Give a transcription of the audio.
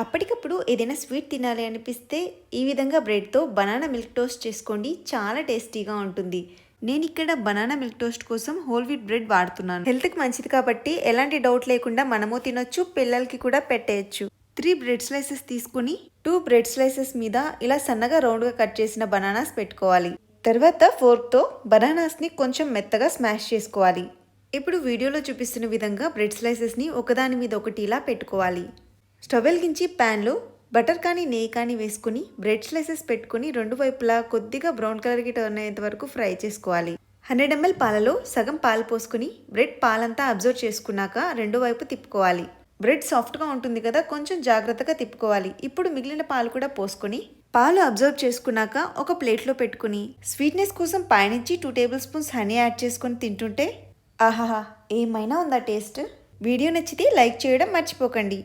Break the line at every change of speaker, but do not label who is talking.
అప్పటికప్పుడు ఏదైనా స్వీట్ తినాలి అనిపిస్తే ఈ విధంగా బ్రెడ్తో బనానా మిల్క్ టోస్ట్ చేసుకోండి. చాలా టేస్టీగా ఉంటుంది. నేను ఇక్కడ బనానా మిల్క్ టోస్ట్ కోసం హోల్ వీట్ బ్రెడ్ వాడుతున్నాను. హెల్త్కి మంచిది కాబట్టి ఎలాంటి డౌట్ లేకుండా మనము తినొచ్చు, పిల్లలకి కూడా పెట్టేయచ్చు. 3 బ్రెడ్ స్లైసెస్ తీసుకుని 2 బ్రెడ్ స్లైసెస్ మీద ఇలా సన్నగా రౌండ్గా కట్ చేసిన బనానాస్ పెట్టుకోవాలి. తర్వాత ఫోర్క్తో బనానాస్ని కొంచెం మెత్తగా స్మాష్ చేసుకోవాలి. ఇప్పుడు వీడియోలో చూపిస్తున్న విధంగా బ్రెడ్ స్లైసెస్ని ఒకదాని మీద ఒకటి ఇలా పెట్టుకోవాలి. స్టవ్ వెలిగించి ప్యాన్లో బటర్ కానీ నెయ్యి కానీ వేసుకుని బ్రెడ్ స్లైసెస్ పెట్టుకుని రెండు వైపులా కొద్దిగా బ్రౌన్ కలర్కి టర్న్ అయ్యేంత వరకు ఫ్రై చేసుకోవాలి. 100 ml పాలలో సగం పాలు పోసుకుని బ్రెడ్ పాలంతా అబ్జర్వ్ చేసుకున్నాక రెండు వైపు తిప్పుకోవాలి. బ్రెడ్ సాఫ్ట్గా ఉంటుంది కదా, కొంచెం జాగ్రత్తగా తిప్పుకోవాలి. ఇప్పుడు మిగిలిన పాలు కూడా పోసుకొని పాలు అబ్జర్వ్ చేసుకున్నాక ఒక ప్లేట్లో పెట్టుకుని స్వీట్నెస్ కోసం పైనుంచి 2 టేబుల్ స్పూన్స్ హనీ యాడ్ చేసుకొని తింటుంటే ఆహాహా ఏమైనా ఉందా టేస్ట్. వీడియో నచ్చితే లైక్ చేయడం మర్చిపోకండి.